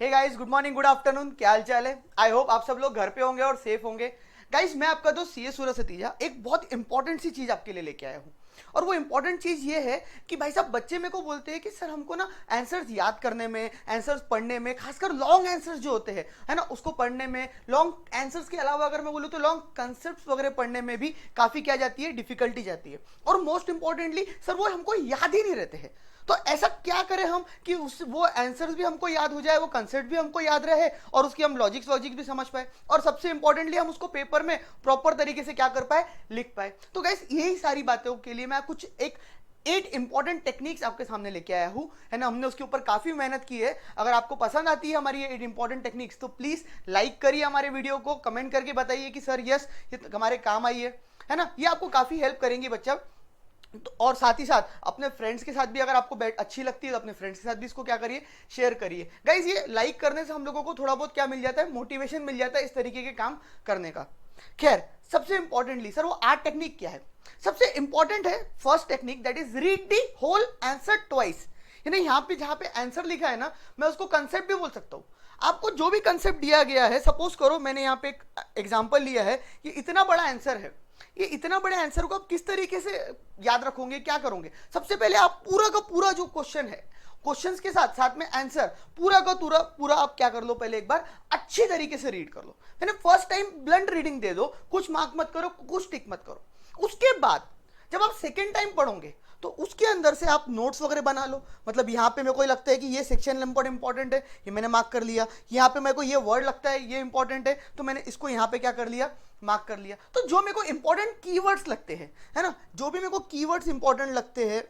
हे guys, good morning, good afternoon. क्या हाल चाल है? आई होप आप सब लोग घर पे होंगे और सेफ होंगे। गाइस, मैं आपका दोस्त सीए सूरज सतीजा एक बहुत इंपॉर्टेंट सी चीज आपके लिए लेके आया हूँ। और वो इंपॉर्टेंट चीज ये है कि भाई साहब, बच्चे मेरे को बोलते हैं कि सर हमको ना आंसर्स याद करने में, आंसर्स पढ़ने में, खासकर लॉन्ग आंसर्स जो होते हैं है ना, उसको पढ़ने में, लॉन्ग आंसर्स के अलावा अगर मैं बोलूँ तो लॉन्ग कंसेप्ट वगैरह पढ़ने में भी काफी क्या जाती है, डिफिकल्टी जाती है। और मोस्ट इंपॉर्टेंटली सर वो हमको याद ही नहीं रहते हैं। तो ऐसा क्या करें हम कि उस वो आंसर्स भी हमको याद हो जाए, वो कंसेप्ट भी हमको याद रहे और उसकी हम लॉजिक्स लॉजिक भी समझ पाए, और सबसे इंपॉर्टेंटली हम उसको पेपर में प्रॉपर तरीके से क्या कर पाए, लिख पाए। तो गाइस, यही सारी बातों के लिए मैं कुछ एक 8 इंपॉर्टेंट टेक्निक्स आपके सामने लेके आया हूं, है ना। हमने उसके ऊपर काफी मेहनत की है। अगर आपको पसंद आती है हमारी ये 8 इंपॉर्टेंट टेक्निक्स तो प्लीज लाइक करिए हमारे वीडियो को, कमेंट करके बताइए कि सर यस, ये हमारे काम आई है ना। ये आपको काफी हेल्प करेंगी बच्चा। तो और साथ ही साथ अपने फ्रेंड्स के साथ भी, अगर आपको बैट अच्छी लगती है तो अपने फ्रेंड्स के साथ भी इसको क्या करिए, शेयर करिए। गाइज, ये लाइक करने से हम लोगों को थोड़ा बहुत क्या मिल जाता है, मोटिवेशन मिल जाता है इस तरीके के काम करने का। खैर, सबसे इंपॉर्टेंटली सर वो 8 टेक्निक क्या है। सबसे इंपॉर्टेंट है first technique, that is read the whole answer twice. यानी यहाँ पे जहां पे आंसर लिखा है ना, मैं उसको कंसेप्ट भी बोल सकता हूँ। आपको जो भी कंसेप्ट दिया गया है, सपोज करो मैंने यहाँ पे एक एग्जांपल लिया है, ये इतना बड़ा आंसर है। ये इतना बड़े आंसर को आप किस तरीके से याद रखोगे, क्या करोगे? सबसे पहले आप पूरा का पूरा जो क्वेश्चन है, क्वेश्चंस के साथ साथ में आंसर पूरा का पूरा पूरा आप क्या कर लो, पहले एक बार अच्छी तरीके से रीड कर लो। यानी फर्स्ट टाइम ब्लंट रीडिंग दे दो, कुछ मार्क मत करो, कुछ टिक मत करो। उसके बाद जब आप सेकेंड टाइम पढ़ोगे तो उसके अंदर से आप नोट्स वगैरह बना लो। मतलब यहाँ पे मेरे को लगता है कि ये सेक्शन नंबर इंपॉर्टेंट है, ये मैंने मार्क कर लिया। यहाँ पे मेरे को ये वर्ड लगता है ये इंपॉर्टेंट है, तो मैंने इसको यहाँ पे क्या कर लिया, मार्क कर लिया। तो जो मेरे को इंपॉर्टेंट कीवर्ड्स लगते हैं, है ना, जो भी मेरे को कीवर्ड्स इंपॉर्टेंट लगते हैं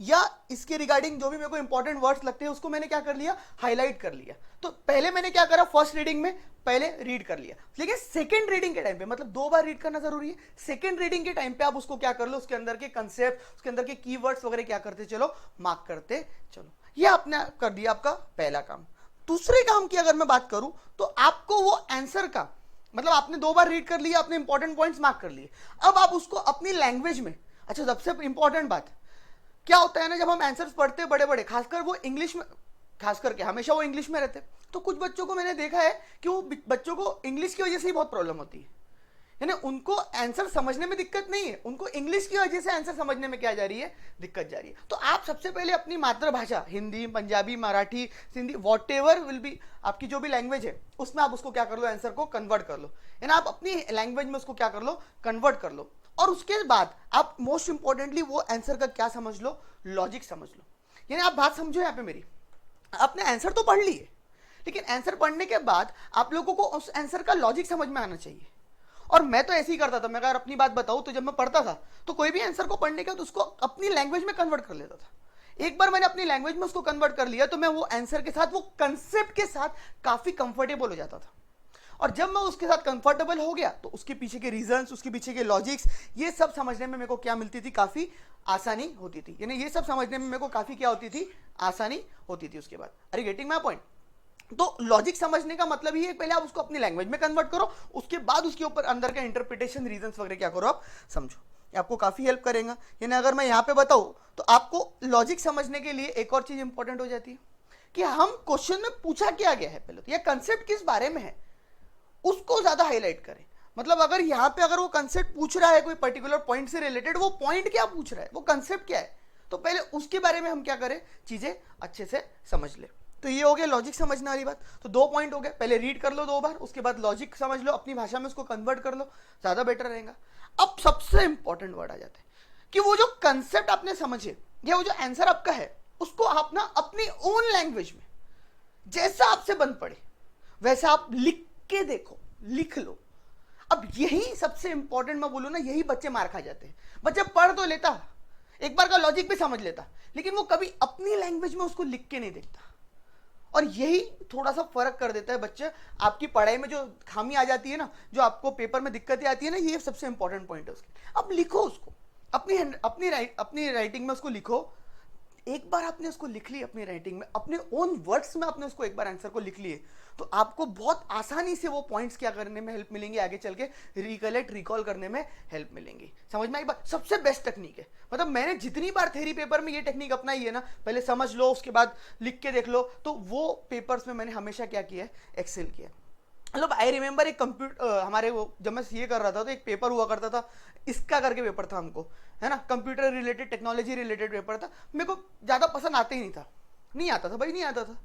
या इसके रिगार्डिंग जो भी मेरे को इंपॉर्टेंट वर्ड्स लगते हैं, उसको मैंने क्या कर लिया, हाईलाइट कर लिया। तो पहले मैंने क्या करा, फर्स्ट रीडिंग में पहले रीड कर लिया, लेकिन सेकंड रीडिंग के टाइम पे, मतलब 2 बार रीड करना जरूरी है। सेकंड रीडिंग के टाइम पे आप उसको क्या कर लो, उसके अंदर के कंसेप्ट, उसके अंदर के कीवर्ड्स वगैरह क्या करते चलो, मार्क करते चलो। ये आपने कर दिया आपका पहला काम। दूसरे काम की अगर मैं बात करूं तो आपको वो आंसर का, मतलब आपने 2 बार रीड कर लिया, आपने इंपॉर्टेंट पॉइंट्स मार्क कर लिए, अब आप उसको अपनी लैंग्वेज में, अच्छा सबसे इंपॉर्टेंट बात क्या होता है ना, जब हम आंसर्स पढ़ते हैं बड़े बड़े, खासकर वो इंग्लिश में, खास करके हमेशा वो इंग्लिश में रहते हैं, तो कुछ बच्चों को मैंने देखा है कि वो बच्चों को इंग्लिश की वजह से ही बहुत प्रॉब्लम होती है। यानी उनको आंसर समझने में दिक्कत नहीं है, उनको इंग्लिश की वजह से आंसर समझने में क्या जा रही है, दिक्कत जा रही है। तो आप सबसे पहले अपनी मातृभाषा, Hindi, Punjabi, Marathi, Sindhi, what ever will be, आपकी जो भी लैंग्वेज है उसमें आप उसको क्या कर लो, आंसर को कन्वर्ट कर लो। यानी आप अपनी लैंग्वेज में उसको क्या कर लो, कन्वर्ट कर लो। और उसके बाद आप मोस्ट इंपॉर्टेंटली वो आंसर का क्या समझ लो, लॉजिक समझ लो। यानी आप बात समझो यहाँ पे मेरी, आपने आंसर तो पढ़ लिए, लेकिन आंसर पढ़ने के बाद आप लोगों को उस आंसर का लॉजिक समझ में आना चाहिए। और मैं तो ऐसे ही करता था, मैं अगर अपनी बात बताऊं तो जब मैं पढ़ता था तो कोई भी आंसर को पढ़ने का तो उसको अपनी लैंग्वेज में कन्वर्ट कर लेता था। एक बार मैंने अपनी लैंग्वेज में उसको कन्वर्ट कर लिया तो मैं वो आंसर के साथ, वो कंसेप्ट के साथ काफी कंफर्टेबल हो जाता था। और जब मैं उसके साथ कंफर्टेबल हो गया तो उसके पीछे के रीजंस, उसके पीछे के लॉजिक्स, ये सब समझने में मेरे को क्या मिलती थी, काफी आसानी होती थी। यानी ये सब समझने में मेरे को काफी क्या होती थी, आसानी होती थी। उसके बाद, अरे गेटिंग माय पॉइंट? तो लॉजिक समझने का मतलब ही है पहले आप उसको अपनी लैंग्वेज में कन्वर्ट करो, उसके बाद उसके ऊपर अंदर का इंटरप्रिटेशन, रीजंस वगैरह क्या करो, आप समझो। ये आपको काफी हेल्प करेगा। यानी अगर मैं यहाँ पे बताऊँ तो आपको लॉजिक समझने के लिए एक और चीज इंपॉर्टेंट हो जाती है कि हम क्वेश्चन में पूछा क्या गया है, पहले तो यह कंसेप्ट किस बारे में है उसको ज्यादा हाईलाइट करें। मतलब अगर यहाँ पे अगर वो कंसेप्ट पूछ रहा है कोई पर्टिकुलर पॉइंट से रिलेटेड, वो पॉइंट क्या पूछ रहा है, वो कंसेप्ट क्या है, तो पहले उसके बारे में हम क्या करें, चीजें अच्छे से समझ ले। तो ये हो गया लॉजिक समझने वाली बात। तो 2 पॉइंट हो गए, पहले रीड कर लो 2 बार, उसके बाद लॉजिक समझ लो, अपनी भाषा में उसको कन्वर्ट कर लो, ज्यादा बेटर रहेगा। अब सबसे इंपॉर्टेंट वर्ड आ जाता है कि वो जो कंसेप्ट आपने समझे या वो जो आंसर आपका है, उसको आप ना अपनी ओन लैंग्वेज में जैसा आपसे बन पड़े वैसा आप लिख के देखो, लिख लो। अब यही सबसे इंपॉर्टेंट मैं बोलूं ना, यही बच्चे मार खा जाते हैं। बच्चे पढ़ तो लेता, एक बार का लॉजिक भी समझ लेता, लेकिन वो कभी अपनी लैंग्वेज में उसको लिख के नहीं देखता। और यही थोड़ा सा फर्क कर देता है बच्चे, आपकी पढ़ाई में जो खामी आ जाती है ना, जो आपको पेपर में दिक्कतें आती है ना, ये सबसे इंपॉर्टेंट पॉइंट है उसके। अब लिखो उसको अपनी अपनी राइटिंग में उसको लिखो, एक बार आपने उसको लिख ली अपनी राइटिंग में, अपने ओन वर्ड्स में आपने उसको एक बार आंसर को लिख लिए, तो आपको बहुत आसानी से वो पॉइंट्स क्या करने में हेल्प मिलेंगे, आगे चल के रिकलेक्ट रिकॉल करने में हेल्प मिलेंगी। समझ में आई बात? सबसे बेस्ट टेक्निक है, मतलब मैंने जितनी बार थ्योरी पेपर में ये टेक्निक अपनाई है ना, पहले समझ लो उसके बाद लिख के देख लो, तो वो पेपर्स में मैंने हमेशा क्या किया है, एक्सेल किया। मतलब आई रिमेंबर एक कंप्यूटर हमारे वो जब मैं सीए कर रहा था तो एक पेपर हुआ करता था, इसका करके पेपर था हमको, है ना, computer related technology related paper था। मेरे को ज़्यादा पसंद आते ही नहीं था, नहीं आता था भाई, नहीं आता था।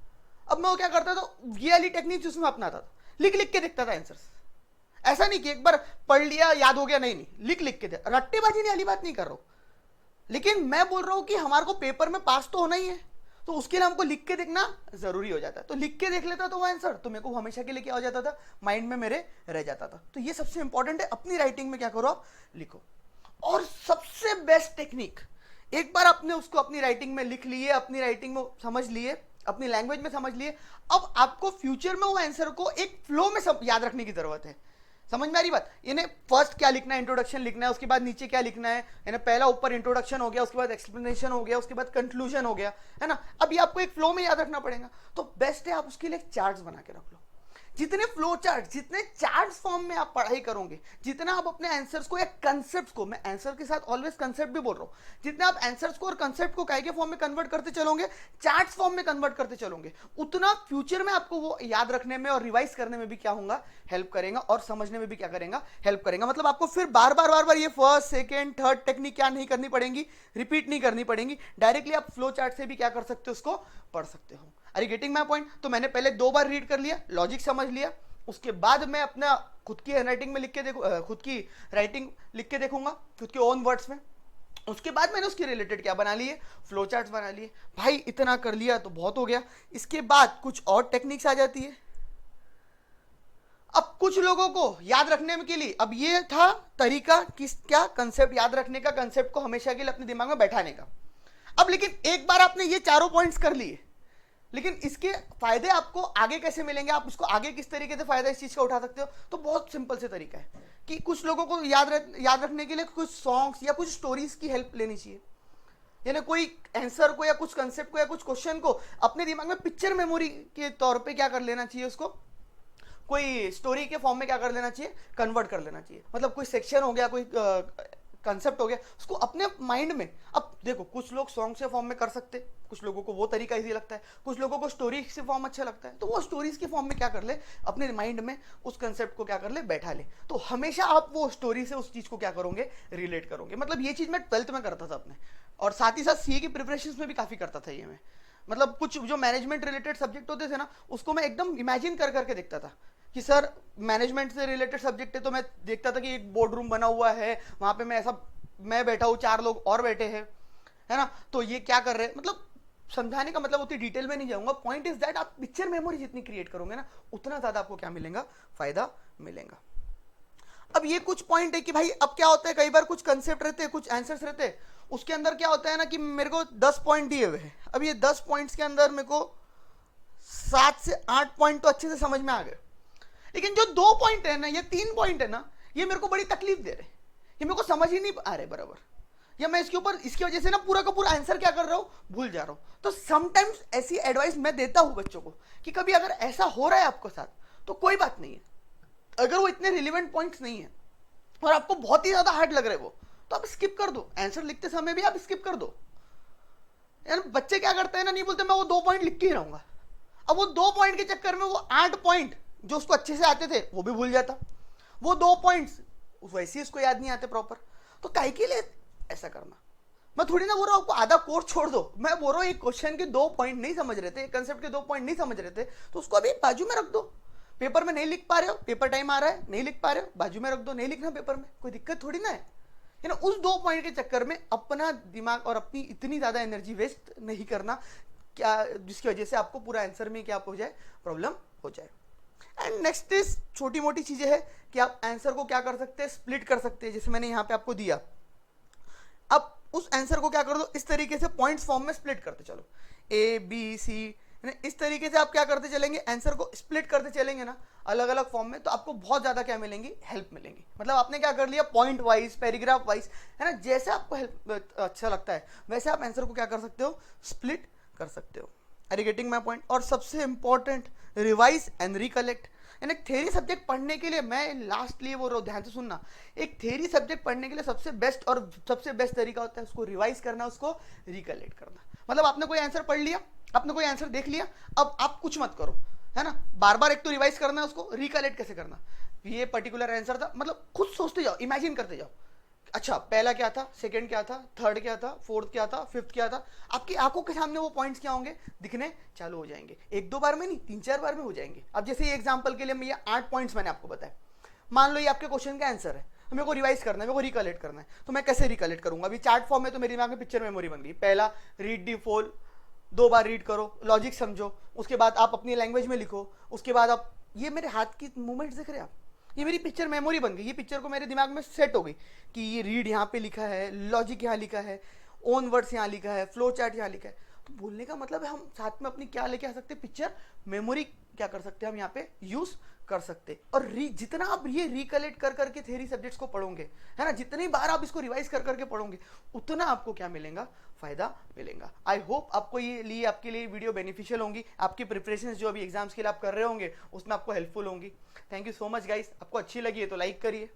अब मैं वो क्या करता था, ये वाली टेक्निक उसमें अपनाता था, लिख लिख के देखता था आंसर्स। ऐसा नहीं कि एक बार पढ़ लिया याद हो गया, नहीं नहीं, लिख लिख के दे, रट्टेबाजी नहीं वाली बात नहीं कर रहा हूँ, लेकिन मैं बोल रहा हूँ कि हमारे को पेपर में पास तो होना ही है, तो उसके लिए हमको लिख के देखना जरूरी हो जाता है। तो लिख के देख लेता तो वो आंसर तो मेरे को हमेशा के लिए क्या हो जाता था, माइंड में मेरे रह जाता था। तो ये सबसे इंपॉर्टेंट है, अपनी राइटिंग में क्या करो आप, लिखो। और सबसे बेस्ट टेक्निक, एक बार आपने उसको अपनी राइटिंग में लिख लिए, अपनी राइटिंग में समझ लिए, अपनी लैंग्वेज में समझ लिए, अब आपको फ्यूचर में वो आंसर को एक फ्लो में सब याद रखने की जरूरत है। समझ में आ रही बात? यानी फर्स्ट क्या लिखना है, इंट्रोडक्शन लिखना है, उसके बाद नीचे क्या लिखना है, यानी पहला ऊपर इंट्रोडक्शन हो गया, उसके बाद एक्सप्लेनेशन हो गया, उसके बाद कंक्लूजन हो गया, है ना। अब ये आपको एक फ्लो में याद रखना पड़ेगा, तो बेस्ट है आप उसके लिए चार्ट्स बना के रख लो। जितने फ्लो चार्ट, जितने चार्ट्स फॉर्म में आप पढ़ाई करोगे, जितना आप अपने आंसर्स को या कंसेप्ट को, मैं आंसर के साथ ऑलवेज कंसेप्ट भी बोल रहा हूं, जितने आप आंसर्स को और कंसेप्ट को काय के फॉर्म में कन्वर्ट करते चलोगे, चार्ट्स फॉर्म में कन्वर्ट करते चलोगे, उतना फ्यूचर में आपको वो याद रखने में और रिवाइज करने में भी क्या होगा, हेल्प करेगा, और समझने में भी क्या करेगा, हेल्प करेगा। मतलब आपको फिर बार बार ये फर्स्ट सेकेंड थर्ड टेक्निक क्या नहीं करनी पड़ेगी, रिपीट नहीं करनी पड़ेगी, डायरेक्टली आप फ्लो चार्ट से भी क्या कर सकते हो, उसको पढ़ सकते हो। अरे गेटिंग माय पॉइंट? तो मैंने पहले 2 बार रीड कर लिया, लॉजिक समझ लिया, उसके बाद मैं अपना खुद की हैंडराइटिंग में लिख के देखू, खुद की राइटिंग लिख के देखूंगा, खुद के ओन वर्ड्स में। उसके बाद मैंने उसके रिलेटेड क्या बना लिए, फ्लो चार्ट्स बना लिए। भाई इतना कर लिया तो बहुत हो गया। इसके बाद कुछ और टेक्निक्स आ जाती है। अब कुछ लोगों को याद रखने के लिए, अब ये था तरीका किस क्या कंसेप्ट याद रखने का, कंसेप्ट को हमेशा के लिए अपने दिमाग में बैठाने का। अब लेकिन एक बार आपने ये चारों पॉइंट्स कर लिए, लेकिन इसके फायदे आपको आगे कैसे मिलेंगे, आप इसको आगे किस तरीके से फायदा इस चीज का उठा सकते हो, तो बहुत सिंपल से तरीका है कि कुछ लोगों को याद रखने के लिए कुछ सॉन्ग्स या कुछ स्टोरीज की हेल्प लेनी चाहिए। यानी कोई आंसर को या कुछ कंसेप्ट को या कुछ क्वेश्चन को अपने दिमाग में पिक्चर मेमोरी के तौर पे क्या कर लेना चाहिए, उसको कोई स्टोरी के फॉर्म में क्या कर लेना चाहिए, कन्वर्ट कर लेना चाहिए। मतलब कोई सेक्शन हो गया, कोई कंसेप्ट हो गया, उसको अपने माइंड में। अब देखो कुछ लोग सॉन्ग से फॉर्म में कर सकते, कुछ लोगों को वो तरीका इजी लगता है, कुछ लोगों को स्टोरी से फॉर्म अच्छा लगता है, तो वो स्टोरीज के फॉर्म में क्या कर ले, अपने माइंड में उस कंसेप्ट को क्या कर ले, बैठा ले। तो हमेशा आप वो स्टोरी से उस चीज को क्या करोगे, रिलेट करोगे। मतलब ये चीज मैं 12th में करता था अपने, और साथ ही साथ सीए की प्रिपरेशन में भी काफी करता था ये मैं। मतलब कुछ जो मैनेजमेंट रिलेटेड सब्जेक्ट होते थे ना, उसको मैं एकदम इमेजिन कर करके देखता था कि सर मैनेजमेंट से रिलेटेड सब्जेक्ट है, तो मैं देखता था कि एक बोर्ड रूम बना हुआ है, वहां पे मैं ऐसा, मैं बैठा हूँ, 4 लोग और बैठे हैं, है ना, तो ये क्या कर रहे हैं। मतलब समझाने का मतलब उतनी डिटेल में नहीं जाऊंगा, पॉइंट इज दैट आप पिक्चर मेमोरी जितनी क्रिएट करोगे ना, उतना ज्यादा आपको क्या मिलेगा, फायदा मिलेगा। अब ये कुछ पॉइंट है कि भाई अब क्या होता है, कई बार कुछ कंसेप्ट रहते हैं, कुछ आंसर्स रहते हैं, उसके अंदर क्या होता है ना कि मेरे को 10 पॉइंट दिए हुए हैं। अब ये 10 पॉइंट्स के अंदर मेरे को 7 से 8 पॉइंट तो अच्छे से समझ में आ गए, लेकिन जो 2 पॉइंट है ना, ये 3 पॉइंट है ना, ये मेरे को बड़ी तकलीफ दे रहे, ये मेरे को समझ ही नहीं आ रहे बराबर, या मैं इसके ऊपर इसकी वजह से ना पूरा का पूरा आंसर क्या कर रहा हूँ, भूल जा रहा हूँ। तो समटाइम्स ऐसी एडवाइस मैं देता हूँ बच्चों को कि कभी अगर ऐसा हो रहा है आपके साथ, तो कोई बात नहीं है, अगर वो इतने रिलेवेंट पॉइंट्स नहीं है और आपको बहुत ही ज्यादा हार्ड लग रहे वो, तो आप स्किप कर दो, आंसर लिखते समय भी आप स्किप कर दो। यार बच्चे क्या करते हैं ना, नहीं बोलते मैं वो 2 पॉइंट लिख के ही रहूंगा, अब वो 2 पॉइंट के चक्कर में वो 8 पॉइंट जो उसको अच्छे से आते थे वो भी भूल जाता, वो 2 पॉइंट्स वैसे ही उसको याद नहीं आते प्रॉपर। तो काहे के लिए ऐसा करना। मैं थोड़ी ना बोल रहा हूं आपको आधा कोर्स छोड़ दो, मैं बोल रहा हूं एक क्वेश्चन के 2 पॉइंट नहीं समझ रहे थे, एक कंसेप्ट के 2 पॉइंट नहीं समझ रहे थे, तो उसको अभी बाजू में रख दो। पेपर में नहीं लिख पा रहे हो, पेपर टाइम आ रहा है, नहीं लिख पा रहे हो, बाजू में रख दो, नहीं लिखना पेपर में, कोई दिक्कत थोड़ी ना है। ना उस 2 पॉइंट के चक्कर में अपना दिमाग और अपनी इतनी ज्यादा एनर्जी वेस्ट नहीं करना, क्या जिसकी वजह से आपको पूरा आंसर में क्या हो जाए, प्रॉब्लम हो जाए। एंड नेक्स्ट इज छोटी मोटी चीजें है कि आप आंसर को क्या कर सकते हैं, स्प्लिट कर सकते हैं, जैसे मैंने यहां पे आपको दिया। अब उस आंसर को क्या कर दो, इस तरीके से पॉइंट्स फॉर्म में स्प्लिट करते चलो, ए बी सी, इस तरीके से आप क्या करते चलेंगे, आंसर को स्प्लिट करते चलेंगे ना अलग अलग फॉर्म में, तो आपको बहुत ज़्यादा क्या मिलेंगी, हेल्प मिलेंगी। मतलब आपने क्या कर लिया, पॉइंट वाइज, पैराग्राफ वाइज, है ना, जैसे आपको हेल्प अच्छा लगता है वैसे आप आंसर को क्या कर सकते हो, स्प्लिट कर सकते हो। Are you getting my point? और सबसे इंपॉर्टेंट, रिवाइज एंड रिकलेक्ट। यानी थ्योरी सब्जेक्ट पढ़ने के लिए, मैं लास्टली बोल रहा हूँ, ध्यान से सुनना, एक थ्योरी सब्जेक्ट पढ़ने के लिए सबसे बेस्ट और सबसे बेस्ट तरीका होता है उसको रिवाइज करना, उसको रिकलेक्ट करना। मतलब आपने कोई आंसर पढ़ लिया, आपने कोई आंसर देख लिया, अब आप कुछ मत करो, है ना, बार बार एक तो रिवाइज करना है, उसको रिकलेक्ट कैसे करना, ये पर्टिकुलर आंसर था, मतलब खुद सोचते जाओ, इमेजिन करते जाओ, अच्छा पहला क्या था, सेकंड क्या था, थर्ड क्या था, फोर्थ क्या था, फिफ्थ क्या था, आपकी आंखों के सामने वो पॉइंट्स क्या होंगे, दिखने चालू हो जाएंगे। एक दो बार में नहीं, तीन चार बार में हो जाएंगे। अब जैसे ये एग्जांपल के लिए मैं ये 8 पॉइंट्स मैंने आपको बताया, मान लो ये आपके क्वेश्चन का आंसर है, तो मेरे को रिवाइज करना है, मेरे को रिकलेक्ट करना है, तो मैं कैसे रिकलेक्ट करूंगा, अभी चार्ट फॉर्म में तो मेरे दिमाग में पिक्चर मेमोरी बन गई। पहला, read the fall, 2 bar read करो, लॉजिक समझो, उसके बाद आप अपनी लैंग्वेज में लिखो, उसके बाद आप, ये मेरे हाथ की मूवमेंट्स देख रहे हैं आप, ये मेरी पिक्चर मेमोरी बन गई, ये पिक्चर को मेरे दिमाग में सेट हो गई कि ये रीड यहाँ पे लिखा है, लॉजिक यहाँ लिखा है, ओन वर्ड्स यहाँ लिखा है, फ्लो चार्ट यहाँ लिखा है। तो बोलने का मतलब है हम साथ में अपनी क्या लेके आ सकते हैं, पिक्चर मेमोरी क्या कर सकते हैं हम यहाँ पे यूज कर सकते। और जितना आप ये रिकलेक्ट कर करके थ्योरी सब्जेक्ट्स को पढ़ोगे, है ना, जितनी बार आप इसको रिवाइज कर करके पढ़ोगे, उतना आपको क्या मिलेगा, फायदा मिलेगा। आई होप आपको ये आपके लिए वीडियो बेनिफिशियल होंगी, आपकी प्रिपरेशन जो अभी एग्जाम्स के लिए आप कर रहे होंगे उसमें आपको हेल्पफुल होंगी। Thank you so much guys, आपको अच्छी लगी है तो लाइक करिए।